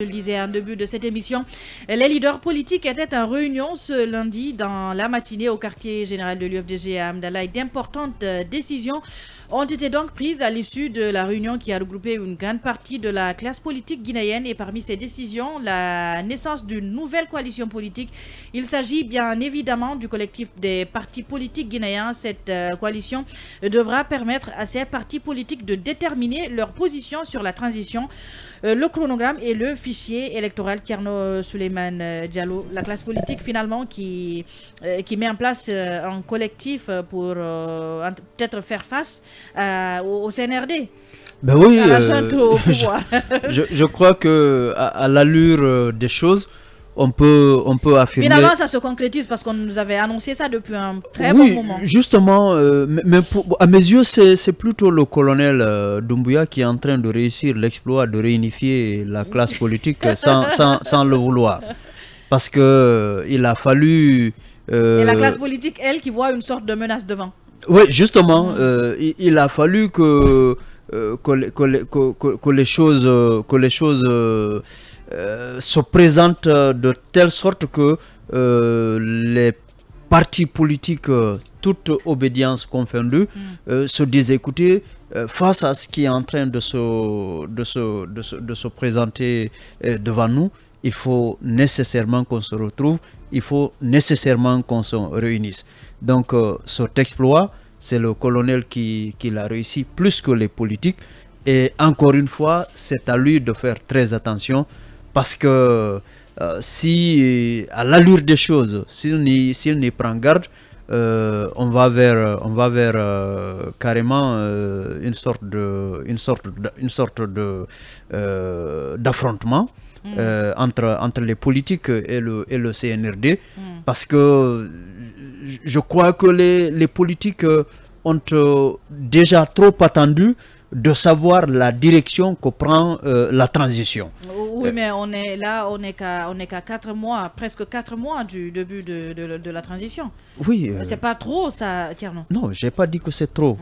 Je le disais en début de cette émission, les leaders politiques étaient en réunion ce lundi dans la matinée au quartier général de l'UFDG à Amdala et d'importantes décisions ont été donc prises à l'issue de la réunion qui a regroupé une grande partie de la classe politique guinéenne et parmi ces décisions, la naissance d'une nouvelle coalition politique. Il s'agit bien évidemment du collectif des partis politiques guinéens. Cette coalition devra permettre à ces partis politiques de déterminer leur position sur la transition, le chronogramme et le fichier électoral. Thierno Souleymane Diallo, la classe politique finalement qui met en place un collectif pour peut-être faire face au CNRD. Ben oui, à la junte au pouvoir. je crois que à l'allure des choses, on peut affirmer. Finalement, ça se concrétise parce qu'on nous avait annoncé ça depuis un très bon moment. Justement, mais à mes yeux, c'est plutôt le colonel Doumbouya qui est en train de réussir l'exploit de réunifier la classe politique sans le vouloir. Parce que il a fallu. Et la classe politique, elle, qui voit une sorte de menace devant. Oui, justement, il a fallu que les choses se présentent de telle sorte que les partis politiques, toute obédience confondue, se disent écoutez, face à ce qui est en train de se présenter devant nous, il faut nécessairement qu'on se retrouve, il faut nécessairement qu'on se réunisse. Donc cet exploit, c'est le colonel qui l'a réussi plus que les politiques. Et encore une fois, c'est à lui de faire très attention parce que si à l'allure des choses, s'il n'y prend garde, on va vers carrément une sorte d'affrontement entre les politiques et le CNRD, parce que je crois que les politiques ont déjà trop attendu de savoir la direction que prend la transition. Oui, mais on n'est qu'à 4 mois, presque 4 mois du début de la transition. Oui. C'est pas trop ça, Thierno? Non, j'ai pas dit que c'est trop.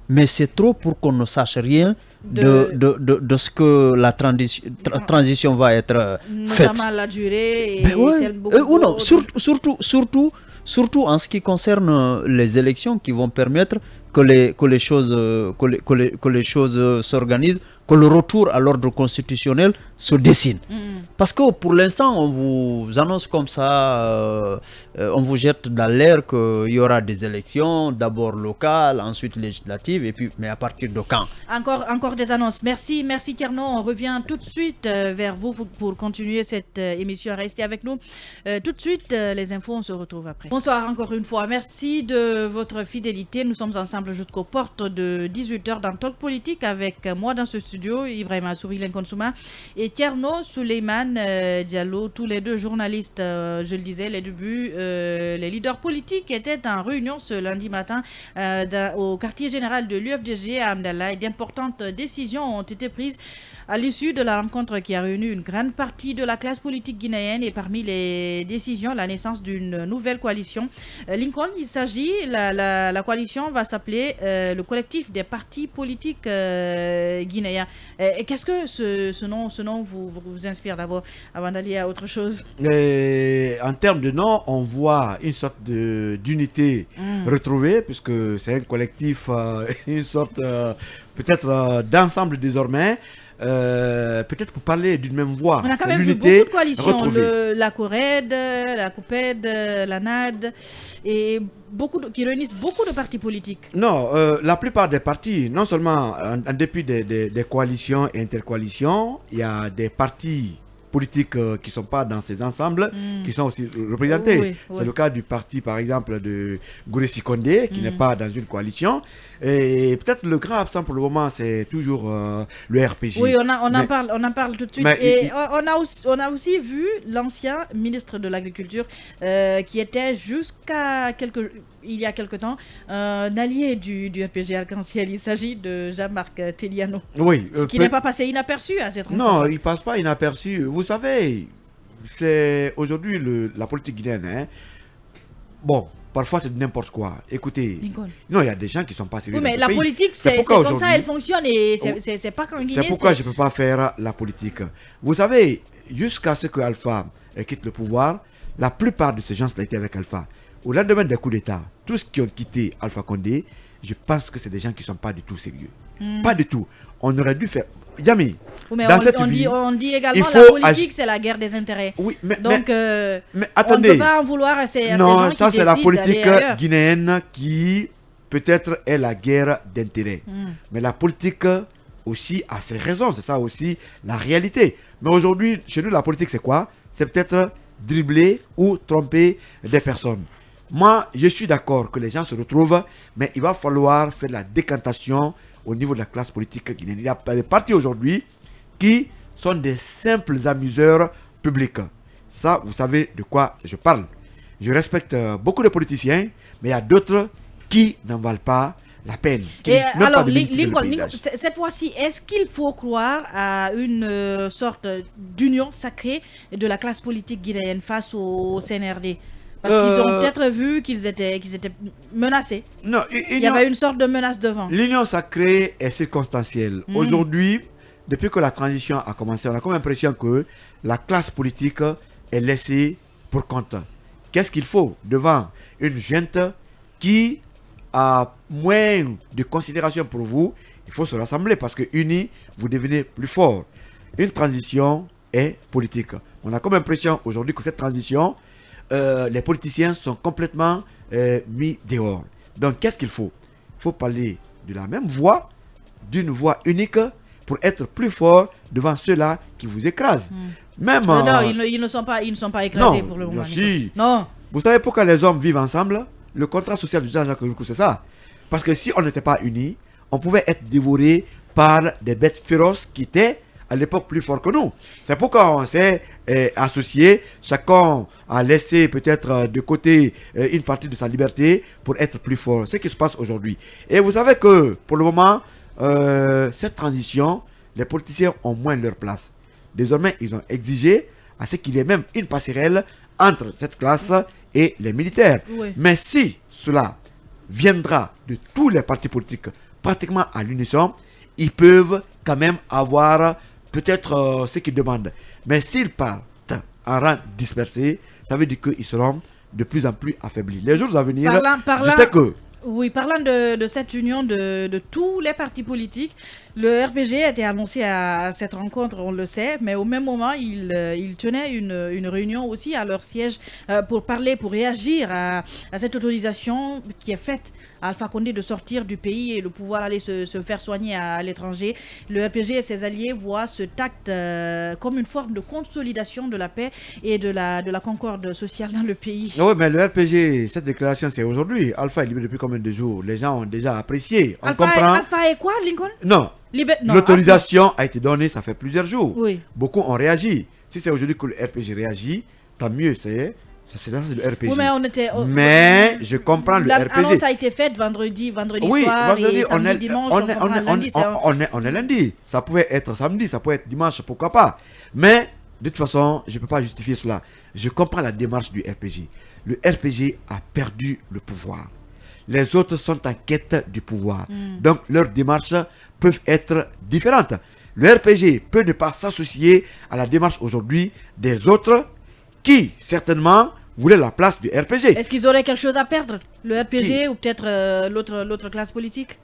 Mais c'est trop pour qu'on ne sache rien de ce que la transition va être faite. Notamment la durée et non, surtout en ce qui concerne les élections qui vont permettre que les choses s'organisent, que le retour à l'ordre constitutionnel se dessine. Parce que pour l'instant, on vous annonce comme ça, on vous jette dans l'air qu'il y aura des élections, d'abord locales, ensuite législatives, et puis, mais à partir de quand? Encore des annonces. Merci Thierno. On revient tout de suite vers vous pour continuer cette émission. Restez avec nous. Tout de suite, les infos, on se retrouve après. Bonsoir encore une fois. Merci de votre fidélité. Nous sommes ensemble jusqu'aux portes de 18h dans Talk Politique avec moi dans ce studio, Ibrahima Souri Lenkonsouma et Thierno Souleymane Diallo, tous les deux journalistes. Je le disais, les débuts, les leaders politiques étaient en réunion ce lundi matin au quartier général de l'UFDG à Amdala et d'importantes décisions ont été prises à l'issue de la rencontre qui a réuni une grande partie de la classe politique guinéenne et parmi les décisions, la naissance d'une nouvelle coalition. Lincoln, il s'agit, la coalition va s'appeler le collectif des partis politiques guinéens. Qu'est-ce que ce nom vous inspire d'abord avant d'aller à autre chose? En termes de nom, on voit une sorte d'unité retrouvée puisque c'est un collectif, une sorte peut-être d'ensemble désormais. Peut-être pour parler d'une même voix. On a quand même vu beaucoup de coalitions, la CORED, la COPED, la NAD, et qui réunissent beaucoup de partis politiques. Non, la plupart des partis, non seulement en dépit des coalitions et intercoalitions, il y a des partis politiques qui ne sont pas dans ces ensembles, qui sont aussi représentés. C'est le cas du parti, par exemple, de Gouressi Condé, qui n'est pas dans une coalition. Et peut-être le grand absent pour le moment, c'est toujours le RPG. Oui, on en parle tout de suite. Et on a aussi vu l'ancien ministre de l'Agriculture qui était il y a quelque temps un allié du RPG Arc-en-Ciel. Il s'agit de Jean-Marc Teliano, qui n'est pas passé inaperçu à cette rencontre. Non, il ne passe pas inaperçu. Vous savez, c'est aujourd'hui la politique guinéenne. Bon, parfois c'est n'importe quoi. Écoutez, Lincoln. non, il y a des gens qui sont pas sérieux. Oui, mais dans ce la pays. politique, C'est c'est pourquoi comme ça, aujourd'hui- elle fonctionne et c'est pas qu'en Guinée. C'est pourquoi je ne peux pas faire la politique. Vous savez, jusqu'à ce que Alpha quitte le pouvoir, la plupart de ces gens étaient avec Alpha. Au lendemain des coups d'État, tous ceux qui ont quitté Alpha Condé, je pense que c'est des gens qui ne sont pas du tout sérieux. Pas du tout. On aurait dû faire... Yami, Oui, mais dans cette vie, on dit il également faut la politique, agir. c'est la guerre des intérêts. Oui, mais Donc, mais on ne attendez. peut pas en vouloir à ces Non, gens ça qui c'est la décident d'aller politique ailleurs. guinéenne qui peut-être est la guerre d'intérêt. Mais la politique aussi a ses raisons, c'est ça aussi la réalité. Mais aujourd'hui, chez nous, la politique c'est quoi? C'est peut-être dribbler ou tromper des personnes. Moi, je suis d'accord que les gens se retrouvent, mais il va falloir faire la décantation au niveau de la classe politique guinéenne. Il y a des partis aujourd'hui qui sont des simples amuseurs publics. Ça, vous savez de quoi je parle. Je respecte beaucoup de politiciens, mais il y a d'autres qui n'en valent pas la peine. Qui Et risquent même alors, pas de modifier le Lincoln, paysage. cette fois-ci, est-ce qu'il faut croire à une sorte d'union sacrée de la classe politique guinéenne face au CNRD? Parce qu'ils ont peut-être vu qu'ils étaient menacés. Non, Il y avait une sorte de menace devant. l'union sacrée est circonstancielle. Aujourd'hui, depuis que la transition a commencé, on a comme l'impression que la classe politique est laissée pour compte. Qu'est-ce qu'il faut devant une gente qui a moins de considération pour vous? Il faut se rassembler parce que unis, vous devenez plus fort. Une transition est politique. On a comme l'impression aujourd'hui que cette transition, les politiciens sont complètement mis dehors. Donc, qu'est-ce qu'il faut? Il faut parler de la même voix, d'une voix unique pour être plus fort devant ceux-là qui vous écrasent. Même, Non, ils ne sont pas écrasés non, pour le moment. non, si. Non. Vous savez pourquoi les hommes vivent ensemble? Le contrat social de Jean-Jacques Rousseau, c'est ça. Parce que si on n'était pas unis, on pouvait être dévorés par des bêtes féroces qui étaient à l'époque plus forts que nous. C'est pourquoi on s'est associés. Chacun a laissé peut-être de côté une partie de sa liberté pour être plus fort. C'est ce qui se passe aujourd'hui. Et vous savez que pour le moment, cette transition, les politiciens ont moins leur place. Désormais, ils ont exigé à ce qu'il y ait même une passerelle entre cette classe et les militaires. Oui. Mais si cela viendra de tous les partis politiques pratiquement à l'unisson, ils peuvent quand même avoir peut-être ce qu'ils demandent. Mais s'ils partent en rang dispersé, ça veut dire qu'ils seront de plus en plus affaiblis. Les jours à venir, je sais que... Oui, parlant de cette union de tous les partis politiques, le RPG a été annoncé à cette rencontre, on le sait, mais au même moment, il tenait une réunion aussi à leur siège pour parler, pour réagir à cette autorisation qui est faite à Alpha Condé de sortir du pays et de pouvoir aller se faire soigner à l'étranger. Le RPG et ses alliés voient ce acte comme une forme de consolidation de la paix et de la concorde sociale dans le pays. Oui, mais le RPG, cette déclaration, c'est aujourd'hui. Alpha est libéré depuis combien de jours? Les gens ont déjà apprécié. On comprend. Alpha est quoi, Lincoln? Non. Non, L'autorisation a été donnée, ça fait plusieurs jours. Oui. Beaucoup ont réagi. Si c'est aujourd'hui que le RPG réagit, tant mieux, c'est le RPG. Oui, mais on était. Mais je comprends le RPG. L'annonce a été faite vendredi Oui, soir vendredi, et samedi, dimanche. on est lundi. Ça pouvait être samedi, ça pouvait être dimanche, pourquoi pas. Mais de toute façon, je ne peux pas justifier cela. Je comprends la démarche du RPG. Le RPG a perdu le pouvoir. Les autres sont en quête du pouvoir. Donc, leurs démarches peuvent être différentes. Le RPG peut ne pas s'associer à la démarche aujourd'hui des autres qui, certainement, voulaient la place du RPG. Est-ce qu'ils auraient quelque chose à perdre? Le RPG ou peut-être l'autre classe politique?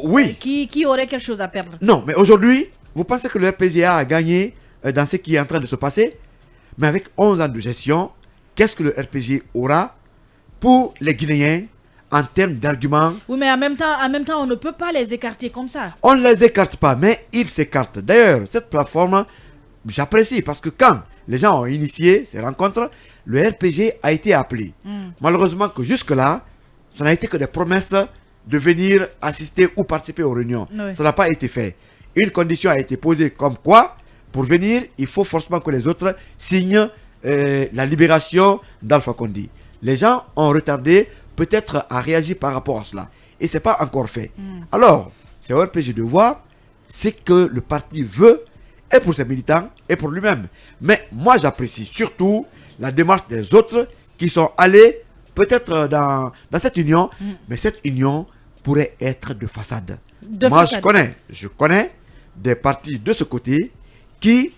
Oui. Qui aurait quelque chose à perdre? Non, mais aujourd'hui, vous pensez que le RPGA a gagné dans ce qui est en train de se passer? Mais avec 11 ans de gestion, qu'est-ce que le RPG aura pour les Guinéens en termes d'arguments? Oui, mais en même temps, on ne peut pas les écarter comme ça. On ne les écarte pas, mais ils s'écartent. D'ailleurs, cette plateforme, j'apprécie parce que quand les gens ont initié ces rencontres, le RPG a été appelé. Malheureusement que jusque-là, ça n'a été que des promesses de venir assister ou participer aux réunions. Oui. Ça n'a pas été fait. Une condition a été posée comme quoi, pour venir, il faut forcément que les autres signent la libération d'Alpha Condé. Les gens ont retardé peut-être à réagir par rapport à cela. Et ce n'est pas encore fait. Alors, c'est au RPG de voir ce que le parti veut, et pour ses militants, et pour lui-même. Mais moi, j'apprécie surtout la démarche des autres qui sont allés peut-être dans cette union, mais cette union pourrait être de façade. Moi, je connais des partis de ce côté qui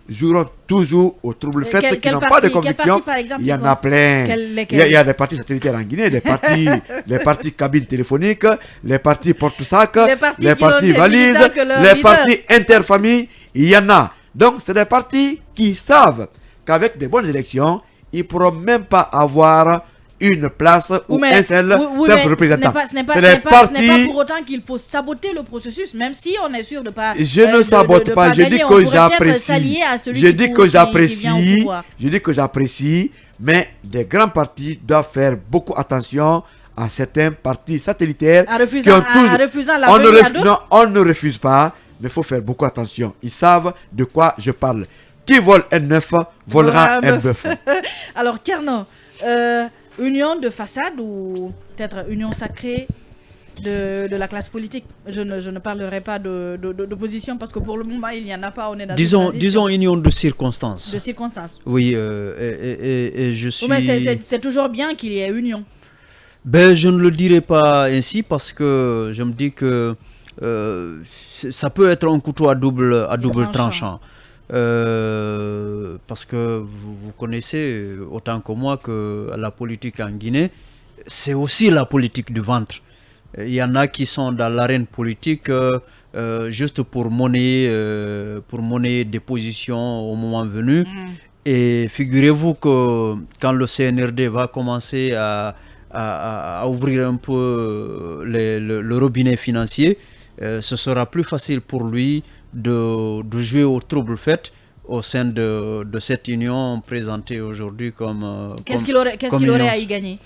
joueront toujours au trouble fait, qui n'ont pas de conviction. Il y en a plein. Il y a des partis satellitaires en Guinée, les partis cabines téléphoniques, les partis porte-sac, les partis valises, les partis interfamilles. Il y en a. Donc, c'est des partis qui savent qu'avec des bonnes élections, ils ne pourront même pas avoir une place ou un seul simple représentant. Ce n'est pas pour autant qu'il faut saboter le processus, même si on est sûr de pas. Je ne sabote pas, je dis que j'apprécie. Je dis que j'apprécie, mais des grands partis doivent faire beaucoup attention à certains partis satellitaires. Refusant la venue. Non, on ne refuse pas, mais il faut faire beaucoup attention. Ils savent de quoi je parle. Qui vole un œuf volera un bœuf. Alors, Kerno, union de façade ou peut-être union sacrée de la classe politique. Je ne parlerai pas d'opposition parce que pour le moment, il n'y en a pas. On est dans disons union de circonstances. De circonstances. Oui, et je suis... Mais c'est toujours bien qu'il y ait union. Ben, je ne le dirai pas ainsi parce que je me dis que ça peut être un couteau à double tranchant. Parce que vous connaissez autant que moi que la politique en Guinée, c'est aussi la politique du ventre. Il y en a qui sont dans l'arène politique juste pour monnayer des positions au moment venu. Et figurez-vous que quand le CNRD va commencer à ouvrir un peu le robinet financier, ce sera plus facile pour lui de jouer au trouble fait au sein de cette union présentée aujourd'hui comme... Qu'est-ce qu'il aurait à y gagner?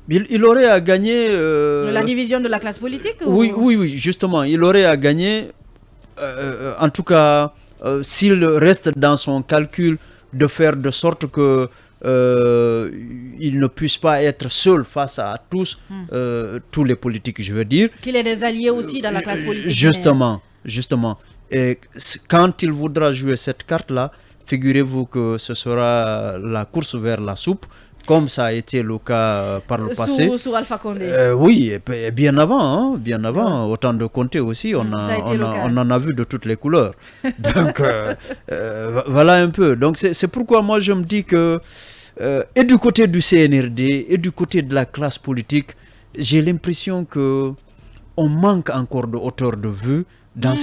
Il aurait à gagner... la division de la classe politique oui, justement. Il aurait à gagner, en tout cas, s'il reste dans son calcul de faire de sorte que il ne puisse pas être seul face à tous les politiques, je veux dire. Qu'il ait des alliés aussi dans la classe politique. Justement. Et quand il voudra jouer cette carte-là, figurez-vous que ce sera la course vers la soupe, comme ça a été le cas par le passé. Sous Alpha Condé. Oui, et bien avant, autant de Conté aussi, on en a vu de toutes les couleurs. Donc, voilà un peu. Donc, c'est pourquoi moi je me dis que, et du côté du CNRD, et du côté de la classe politique, j'ai l'impression que on manque encore de hauteur de vue dans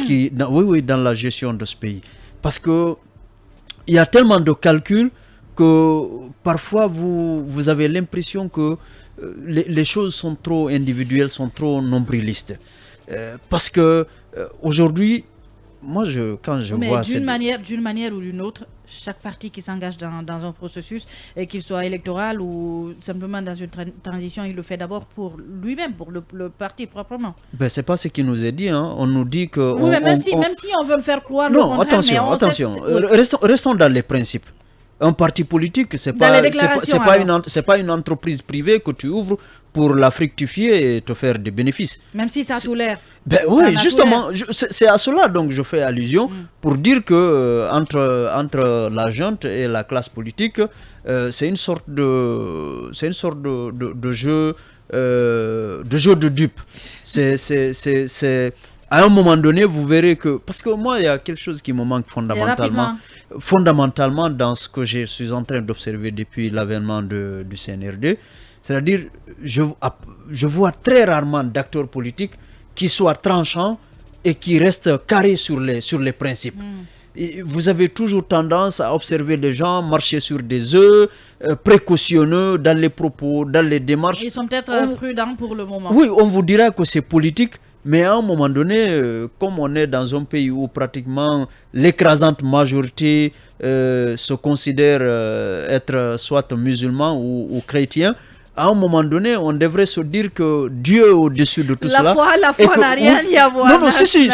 la gestion de ce pays. Parce que il y a tellement de calculs que parfois vous avez l'impression que les choses sont trop individuelles, sont trop nombrilistes. Parce que aujourd'hui, moi quand je vois... d'une manière ou d'une autre, chaque parti qui s'engage dans un processus, qu'il soit électoral ou simplement dans une transition, il le fait d'abord pour lui-même, pour le parti proprement. Ben, c'est pas ce qui nous est dit. On nous dit que... Oui, mais même si on veut me faire croire le contraire... Non, attention. Restons dans les principes. Un parti politique, c'est pas une entreprise privée que tu ouvres pour la fructifier et te faire des bénéfices. Même si ça a tout l'air. Ben oui, justement, c'est à cela donc je fais allusion pour dire que entre la junte et la classe politique, c'est une sorte de jeu de dupe. C'est à un moment donné, vous verrez que... Parce que moi, il y a quelque chose qui me manque fondamentalement dans ce que je suis en train d'observer depuis l'avènement du CNRD. C'est-à-dire, je vois très rarement d'acteurs politiques qui soient tranchants et qui restent carrés sur les principes. Et vous avez toujours tendance à observer les gens marcher sur des œufs, précautionneux dans les propos, dans les démarches. Ils sont peut-être prudents pour le moment. Oui, on vous dira que c'est politique. Mais à un moment donné, comme on est dans un pays où pratiquement l'écrasante majorité se considère être soit musulman ou chrétien, à un moment donné, on devrait se dire que Dieu est au-dessus de tout cela. La foi n'a rien à voir. Non, si.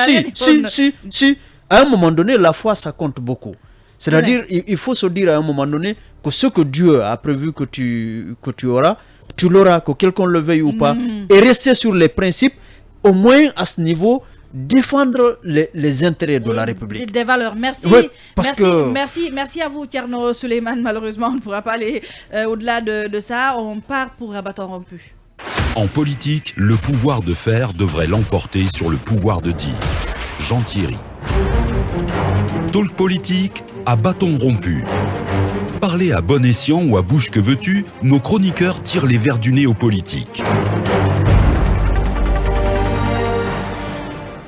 À un moment donné, la foi, ça compte beaucoup. C'est-à-dire, il faut se dire à un moment donné que ce que Dieu a prévu que tu auras, tu l'auras, que quelqu'un le veuille ou pas, et rester sur les principes. Au moins à ce niveau, défendre les intérêts de la République. Des valeurs. Merci. Ouais, Merci à vous, Thierno Souleymane. Malheureusement, on ne pourra pas aller au-delà de ça. On part pour un bâton rompu. En politique, le pouvoir de faire devrait l'emporter sur le pouvoir de dire. Jean Thierry. Talk politique à bâton rompu. Parler à bon escient ou à bouche que veux-tu, nos chroniqueurs tirent les vers du nez aux politiques.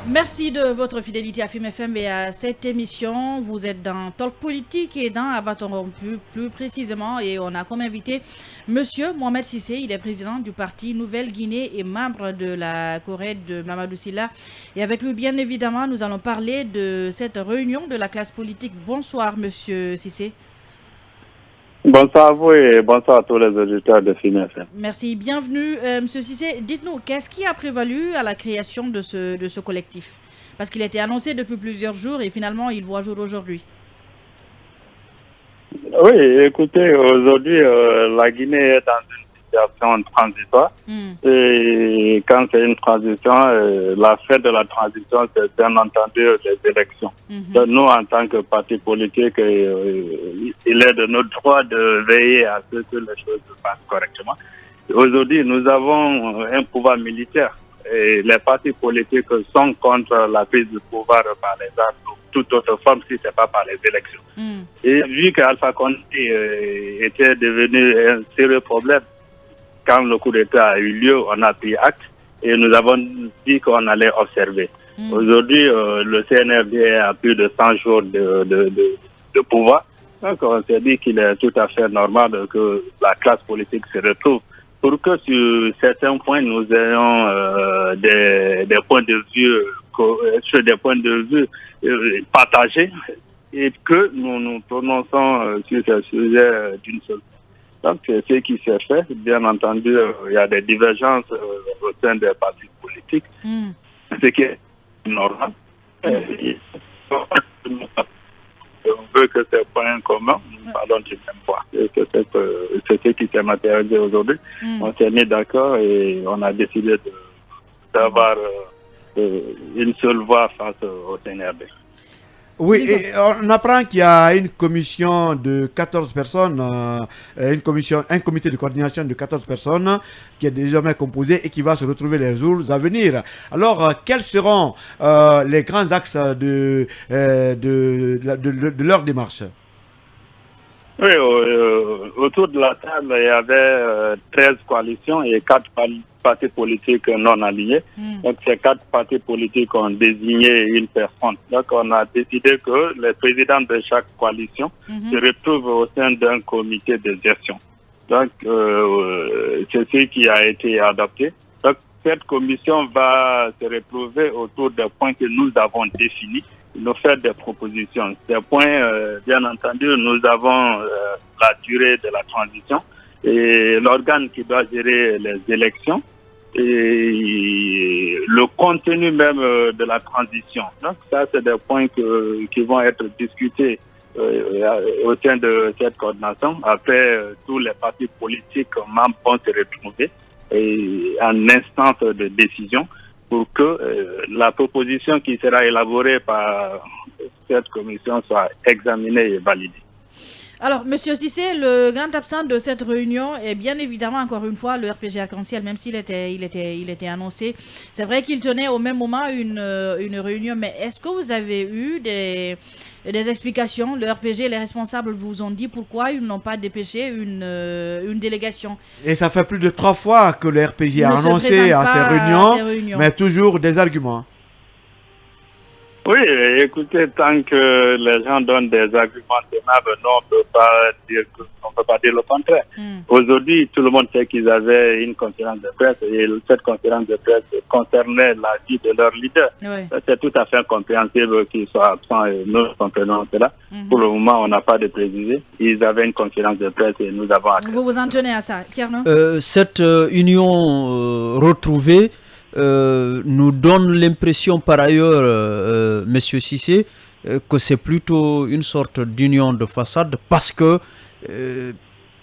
Merci de votre fidélité à Film FM et à cette émission. Vous êtes dans Talk Politique et dans À bâton rompu plus précisément. Et on a comme invité Monsieur Mohamed Cissé. Il est président du parti Nouvelle-Guinée et membre de la Corée de Mamadou Sylla. Et avec lui, bien évidemment, nous allons parler de cette réunion de la classe politique. Bonsoir, Monsieur Cissé. Bonsoir à vous et bonsoir à tous les auditeurs de Film FM. Merci, bienvenue. Monsieur Cissé, dites-nous, qu'est-ce qui a prévalu à la création de ce collectif? Parce qu'il a été annoncé depuis plusieurs jours et finalement il voit jour aujourd'hui. Oui, écoutez, aujourd'hui, la Guinée est dans une situation transitoire. Et quand c'est une transition, la fin de la transition, c'est bien entendu les élections. Donc, nous, en tant que parti politique, il est de notre droit de veiller à ce que les choses se passent correctement. Aujourd'hui, nous avons un pouvoir militaire et les partis politiques sont contre la prise du pouvoir par les armes ou toute autre forme si ce n'est pas par les élections. Et vu qu'Alpha Condé était devenu un sérieux problème, quand le coup d'État a eu lieu, on a pris acte et nous avons dit qu'on allait observer. Aujourd'hui, le CNRD a plus de 100 jours de pouvoir. Donc, on s'est dit qu'il est tout à fait normal que la classe politique se retrouve pour que sur certains points, nous ayons des points de vue, sur des points de vue partagés et que nous nous prononçons sur ce sujet d'une seule. Donc, c'est ce qui s'est fait. Bien entendu, il y a des divergences au sein des partis politiques, ce qui est normal. On veut que ces points communs, nous parlons du même point. C'est ce qui s'est matérialisé aujourd'hui. On s'est mis d'accord et on a décidé d'avoir une seule voix face au CNRD. Oui, et on apprend qu'il y a une commission de 14 personnes, un comité de coordination de 14 personnes qui est désormais composé et qui va se retrouver les jours à venir. Alors, quels seront les grands axes de leur démarche? Oui, autour de la table, il y avait 13 coalitions et 4 partis politiques non alignés. Donc, ces 4 partis politiques ont désigné une personne. Donc, on a décidé que les présidents de chaque coalition se retrouvent au sein d'un comité de gestion. Donc, c'est ce qui a été adopté. Donc, cette commission va se retrouver autour des points que nous avons définis, nous faire des propositions. Ces points, bien entendu, nous avons la durée de la transition et l'organe qui doit gérer les élections et le contenu même de la transition. Donc ça, c'est des points qui vont être discutés au sein de cette coordination. Après, tous les partis politiques membres vont se retrouver en instance de décision pour que la proposition qui sera élaborée par cette commission soit examinée et validée. Alors, Monsieur Cissé, le grand absent de cette réunion est bien évidemment, encore une fois, le RPG Arc-en-Ciel, même s'il était annoncé. C'est vrai qu'il tenait au même moment une réunion, mais est-ce que vous avez eu des explications? Le RPG, les responsables vous ont dit pourquoi ils n'ont pas dépêché une délégation. Et ça fait plus de 3 fois que le RPG a annoncé à ces réunions, mais toujours des arguments. Oui, écoutez, tant que les gens donnent des arguments tenables, non, on ne peut pas dire le contraire. Aujourd'hui, tout le monde sait qu'ils avaient une conférence de presse et cette conférence de presse concernait la vie de leur leader. Oui. C'est tout à fait compréhensible qu'ils soient absents et nous comprenons cela. Pour le moment, on n'a pas de précisé. Ils avaient une conférence de presse et nous avons accès. Vous vous en tenez à ça, Pierre, non? Cette union retrouvée nous donne l'impression par ailleurs, Monsieur Cissé, que c'est plutôt une sorte d'union de façade parce que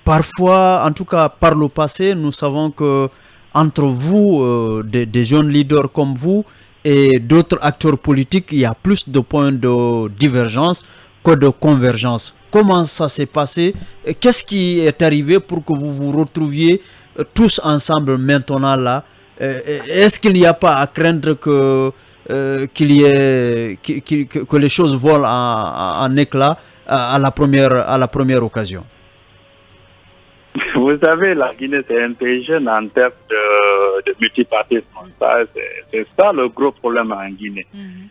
parfois, en tout cas par le passé, nous savons que entre vous, des jeunes leaders comme vous et d'autres acteurs politiques, il y a plus de points de divergence que de convergence. Comment ça s'est passé? Qu'est-ce qui est arrivé pour que vous vous retrouviez tous ensemble maintenant là? Est-ce qu'il n'y a pas à craindre que les choses volent en éclats à la première occasion? Vous savez, la Guinée, c'est un pays jeune en termes de multipartisme. C'est ça le gros problème en Guinée.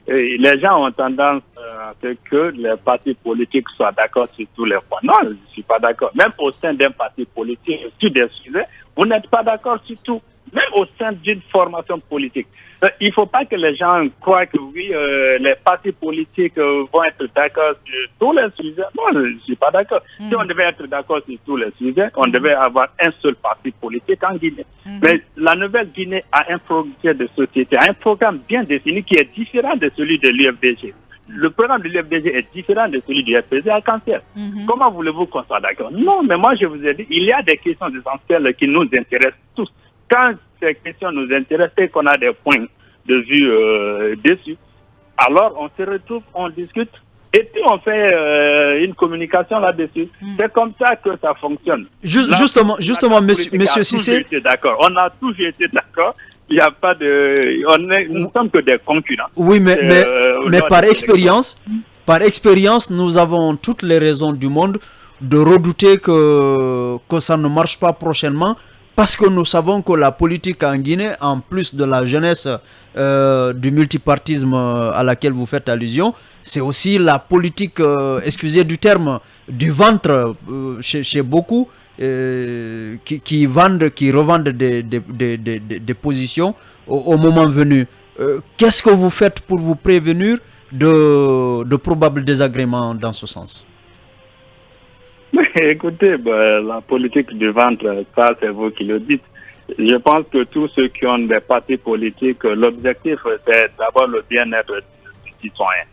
Et les gens ont tendance à ce que les partis politiques soient d'accord sur tous les points. Non, je ne suis pas d'accord. Même au sein d'un parti politique, sur des sujets, vous n'êtes pas d'accord sur tout. Même au sein d'une formation politique. Il ne faut pas que les gens croient que oui, les partis politiques vont être d'accord sur tous les sujets. Non, je ne suis pas d'accord. Si on devait être d'accord sur tous les sujets, on devait avoir un seul parti politique en Guinée. Mais la Nouvelle-Guinée a un projet de société, un programme bien défini qui est différent de celui de l'UFDG. Le programme de l'UFDG est différent de celui du FPG à Cancer. Comment voulez-vous qu'on soit d'accord? Non, mais moi je vous ai dit, il y a des questions essentielles qui nous intéressent tous. Quand ces questions nous intéressent et qu'on a des points de vue dessus, alors on se retrouve, on discute et puis on fait une communication là-dessus. C'est comme ça que ça fonctionne. Justement, monsieur Cissé. D'accord. On a toujours été d'accord. Il n'y a pas de... nous ne sommes que des concurrents. Oui, mais par expérience, nous avons toutes les raisons du monde de redouter que ça ne marche pas prochainement. Parce que nous savons que la politique en Guinée, en plus de la jeunesse du multipartisme à laquelle vous faites allusion, c'est aussi la politique, excusez du terme, du ventre chez beaucoup qui revendent des positions au moment venu. Qu'est-ce que vous faites pour vous prévenir de probables désagréments dans ce sens? Écoutez, la politique du ventre, ça c'est vous qui le dites. Je pense que tous ceux qui ont des partis politiques, l'objectif c'est d'abord le bien-être du citoyen.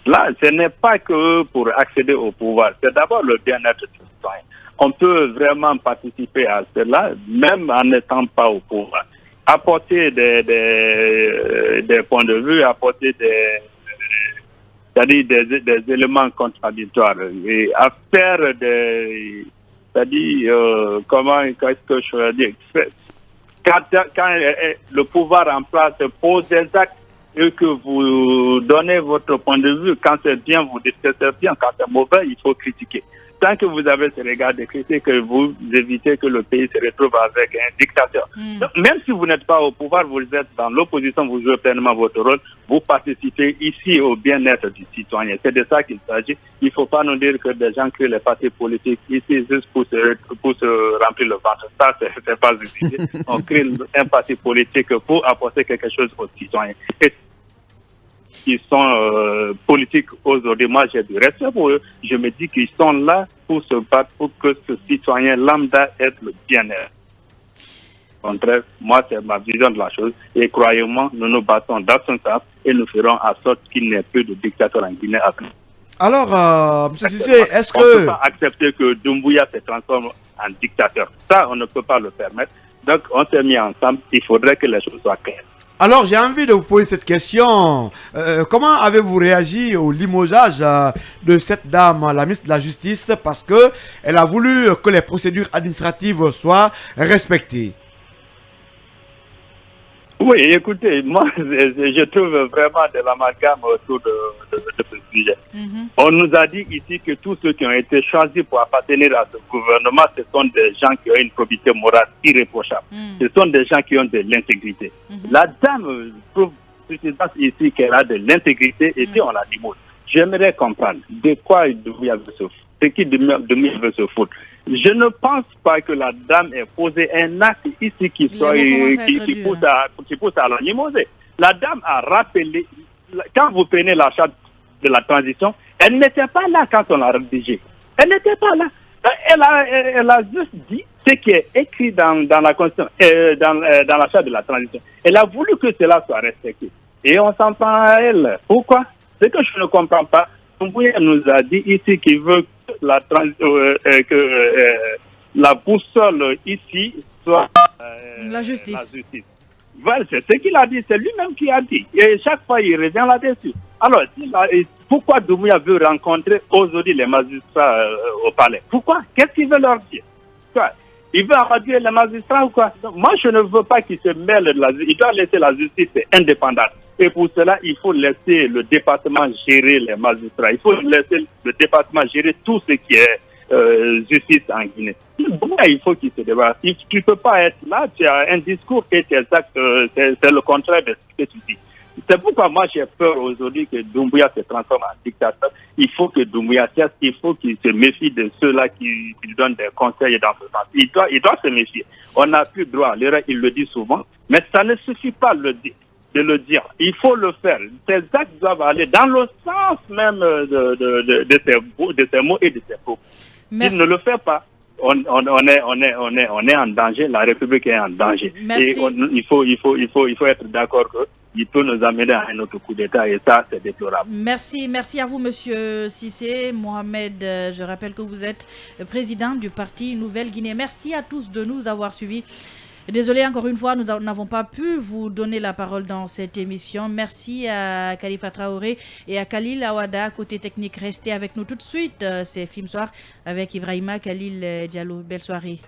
Là, ce n'est pas que pour accéder au pouvoir, c'est d'abord le bien-être du citoyen. On peut vraiment participer à cela, même en n'étant pas au pouvoir. Apporter des points de vue, apporter c'est-à-dire des éléments contradictoires et à faire comment est-ce que je veux dire, quand le pouvoir en place pose des actes et que vous donnez votre point de vue, quand c'est bien, vous dites que c'est bien, quand c'est mauvais, il faut critiquer. Tant que vous avez ce regard de critique, vous évitez que le pays se retrouve avec un dictateur. Donc, même si vous n'êtes pas au pouvoir, vous êtes dans l'opposition, vous jouez pleinement votre rôle, vous participez ici au bien-être du citoyen. C'est de ça qu'il s'agit. Il ne faut pas nous dire que des gens créent les partis politiques ici juste pour se remplir le ventre. Ça, c'est pas utile. On crée un parti politique pour apporter quelque chose aux citoyens. Et qui sont politiques aujourd'hui, moi j'ai du respect pour eux. Je me dis qu'ils sont là pour se battre pour que ce citoyen lambda ait le bien-être. Au contraire, moi c'est ma vision de la chose et croyez-moi, nous nous battons dans ce sens et nous ferons en sorte qu'il n'y ait plus de dictateur en Guinée. Alors, M. Cissé, est-ce que... On ne peut pas accepter que Doumbouya se transforme en dictateur. Ça, on ne peut pas le permettre. Donc on s'est mis ensemble, il faudrait que les choses soient claires. Alors, j'ai envie de vous poser cette question. Comment avez-vous réagi au limogeage de cette dame, la ministre de la Justice, parce qu'elle a voulu que les procédures administratives soient respectées? Oui, écoutez, moi, je trouve vraiment de l'amalgame autour de ce sujet. On nous a dit ici que tous ceux qui ont été choisis pour appartenir à ce gouvernement, ce sont des gens qui ont une probité morale irréprochable. Ce sont des gens qui ont de l'intégrité. La dame prouve ici qu'elle a de l'intégrité et puis on la limite. J'aimerais comprendre de quoi Doumbouya veut se foutre. C'est qui Doumbouya veut se foutre. Je ne pense pas que la dame ait posé un acte ici qui pousse à la limoger. La dame a rappelé, quand vous prenez la charte de la transition, elle n'était pas là quand on l'a rédigée. Elle n'était pas là. Elle a juste dit ce qui est écrit dans la Constitution, dans la charte de la transition. Elle a voulu que cela soit respecté. Et on s'en prend à elle. Pourquoi? Ce que je ne comprends pas, Doumbouya nous a dit ici qu'il veut que la boussole ici soit la justice. Voilà, c'est ce qu'il a dit, c'est lui-même qui a dit. Et chaque fois, il revient là-dessus. Alors, pourquoi Doumbouya veut rencontrer aujourd'hui les magistrats au palais? Pourquoi? Qu'est-ce qu'il veut leur dire? Quoi? Il veut arrêter les magistrats ou quoi? Donc, moi, je ne veux pas qu'il se mêle de la justice. Il doit laisser la justice indépendante. Et pour cela, il faut laisser le département gérer les magistrats. Il faut laisser le département gérer tout ce qui est justice en Guinée. Il faut qu'il se débarrasse. Tu ne peux pas être là, tu as un discours et tes actes, c'est le contraire de ce que tu dis. C'est pourquoi moi j'ai peur aujourd'hui que Doumbouya se transforme en dictateur. Il faut que Doumbouya cesse, il faut qu'il se méfie de ceux-là qui donnent des conseils dans ce sens. Il doit se méfier. On n'a plus droit à l'erreur, il le dit souvent, mais ça ne suffit pas de le dire. Il faut le faire. Ces actes doivent aller dans le sens même de ses mots et de ses propos. S'il ne le fait pas, on est en danger, la République est en danger. Merci. Et il faut être d'accord qu'il peut nous amener à un autre coup d'État et ça, c'est déplorable. Merci à vous, Monsieur Cissé. Mohamed, je rappelle que vous êtes président du parti Nouvelle-Guinée. Merci à tous de nous avoir suivis. Désolé encore une fois, nous n'avons pas pu vous donner la parole dans cette émission. Merci à Khalifa Traoré et à Khalil Awada, côté technique. Restez avec nous tout de suite. C'est Film Soir avec Ibrahima Khalil Diallo. Belle soirée.